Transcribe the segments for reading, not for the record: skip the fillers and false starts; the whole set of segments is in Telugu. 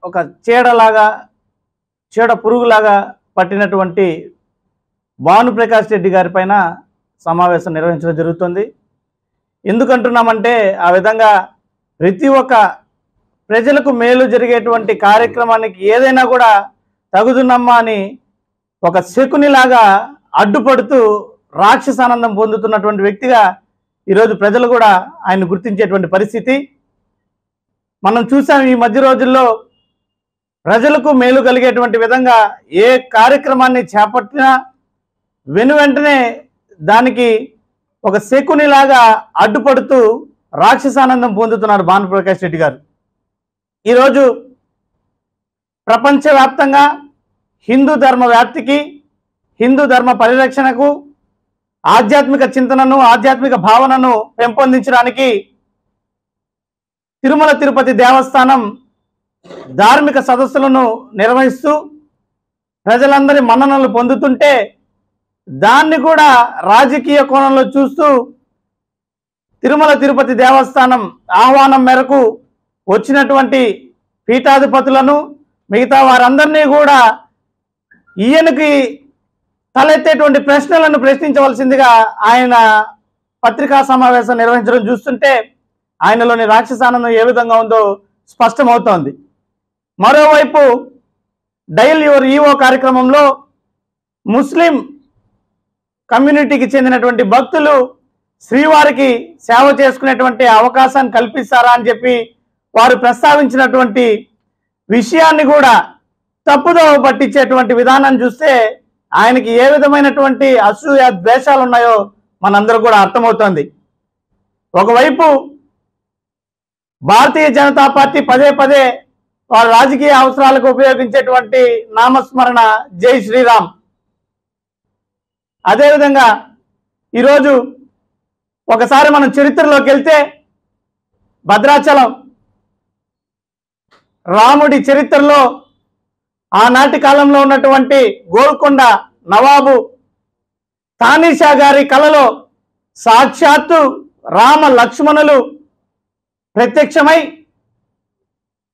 ఒక చీడ పురుగులాగా పట్టినటువంటి భానుప్రకాష్ రెడ్డి గారి పైన సమావేశం నిర్వహించడం జరుగుతుంది. ఎందుకంటున్నామంటే ఆ విధంగా ప్రతి ఒక్క ప్రజలకు మేలు జరిగేటువంటి కార్యక్రమానికి ఏదైనా కూడా తగుదునమ్మా అని ఒక శకునిలాగా అడ్డుపడుతూ రాక్షసానందం పొందుతున్నటువంటి వ్యక్తిగా ఈరోజు ప్రజలు కూడా ఆయన గుర్తించేటువంటి పరిస్థితి మనం చూసాం. ఈ మధ్య రోజుల్లో ప్రజలకు మేలు కలిగేటువంటి విధంగా ఏ కార్యక్రమాన్ని చేపట్టినా వెంటనే దానికి ఒక శకునిలాగా అడ్డుపడుతూ రాక్షసానందం పొందుతున్నారు భానుప్రకాష్ రెడ్డి గారు. ఈరోజు ప్రపంచవ్యాప్తంగా హిందూ ధర్మ వ్యాప్తికి, హిందూ ధర్మ పరిరక్షణకు, ఆధ్యాత్మిక చింతనను, ఆధ్యాత్మిక భావనను పెంపొందించడానికి తిరుమల తిరుపతి దేవస్థానం ధార్మిక సదస్సులను నిర్వహిస్తూ ప్రజలందరి మన్ననలు పొందుతుంటే దాన్ని కూడా రాజకీయ కోణంలో చూస్తూ తిరుమల తిరుపతి దేవస్థానం ఆహ్వానం మేరకు వచ్చినటువంటి పీఠాధిపతులను మిగతా వారందరినీ కూడా ఈయనకి తలెత్తేటువంటి ప్రశ్నలను ప్రశ్నించవలసిందిగా ఆయన పత్రికా సమావేశం నిర్వహించడం చూస్తుంటే ఆయనలోని రాక్షసానందం ఏ విధంగా ఉందో స్పష్టమవుతోంది. మరోవైపు డైల్ యువర్ ఈవో కార్యక్రమంలో ముస్లిం కమ్యూనిటీకి చెందినటువంటి భక్తులు శ్రీవారికి సేవ చేసుకునేటువంటి అవకాశాన్ని కల్పిస్తారా అని చెప్పి వారు ప్రస్తావించినటువంటి విషయాన్ని కూడా తప్పుదోవ పట్టించేటువంటి విధానాన్ని చూస్తే ఆయనకి ఏ విధమైనటువంటి అసూయ ద్వేషాలు ఉన్నాయో మనందరూ కూడా అర్థమవుతోంది. ఒకవైపు భారతీయ జనతా పార్టీ పదే పదే వారి రాజకీయ అవసరాలకు ఉపయోగించేటువంటి నామస్మరణ జై శ్రీరామ్. అదేవిధంగా ఈరోజు ఒకసారి మనం చరిత్రలోకి వెళ్తే భద్రాచలం రాముడి చరిత్రలో ఆనాటి కాలంలో ఉన్నటువంటి గోల్కొండ నవాబు తానీషా గారి కలలో సాక్షాత్తు రామ లక్ష్మణులు ప్రత్యక్షమై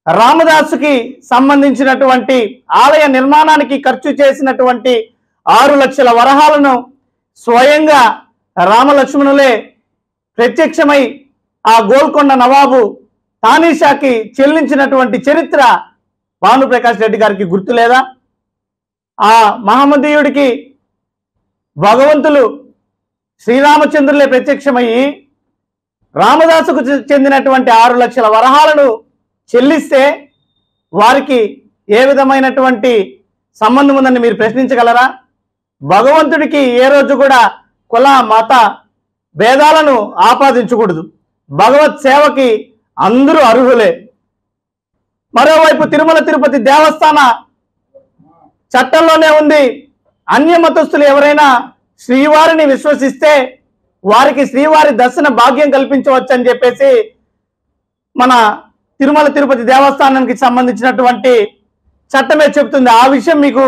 రామదాసుకి సంబంధించినటువంటి ఆలయ నిర్మాణానికి ఖర్చు చేసినటువంటి 6 లక్షల వరహాలను స్వయంగా రామలక్ష్మణులే ప్రత్యక్షమై ఆ గోల్కొండ నవాబు తానీషాకి చెల్లించినటువంటి చరిత్ర భానుప్రకాష్ రెడ్డి గారికి గుర్తు లేదా? ఆ మహమ్మదీయుడికి భగవంతులు శ్రీరామచంద్రులే ప్రత్యక్షమయ్యి రామదాసుకు చెందినటువంటి 6 లక్షల వరహాలను చెల్లిస్తే వారికి ఏ విధమైనటువంటి సంబంధం ఉందని మీరు ప్రశ్నించగలరా? భగవంతుడికి ఏ రోజు కూడా కుల మత భేదాలను ఆపాదించకూడదు. భగవత్ సేవకి అందరూ అర్హులే. మరోవైపు తిరుమల తిరుపతి దేవస్థాన చట్టంలోనే ఉంది, అన్య మతస్థులు ఎవరైనా శ్రీవారిని విశ్వసిస్తే వారికి శ్రీవారి దర్శన భాగ్యం కల్పించవచ్చని చెప్పేసి మన తిరుమల తిరుపతి దేవస్థానానికి సంబంధించినటువంటి చట్టమే చెప్తుంది. ఆ విషయం మీకు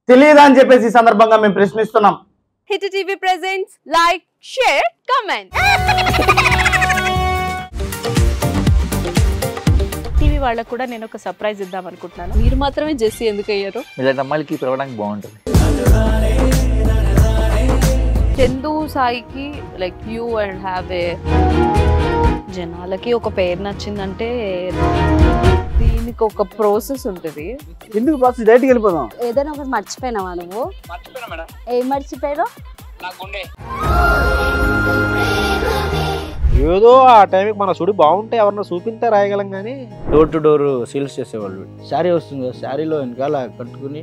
తెలియదా అని చెప్పేసి సందర్భంగా మేము ప్రశ్నిస్తున్నాం. Hit TV presents like, share, comment. TV వాళ్ళకు కూడా నేను ఒక సర్ప్రైజ్ ఇద్దాం అనుకుంటున్నాను. మీరు మాత్రమే జెస్సీ ఎందుకు అయ్యారు? ఇలాంటి అమ్మాయిలకి పిలవడానికి బాగుంటుంది. చందు సాయికి like you and have a జనాలకి ఒక పేరు నచ్చిందంటే దీనికి ఒక ప్రాసెస్ ఉంటుంది. ఎందుకు ప్రాసెస్? డైరెక్ట్‌గా వెళ్ళిపోదాం. ఏదైనా ఒకటి మర్చిపోయినావా నువ్వు? మర్చిపోయినా మేడం. ఏం మర్చిపోయావు? నా గుండె. ఏదో ఆ టైంకి మన సుడి బాగుంటే ఎవరన్నా చూపిస్తే రాయగలం కానీ డోర్ టు డోర్ సేల్స్ చేసేవాళ్ళు. శారీ వస్తుంది, శారీలో వెనకాల కట్టుకుని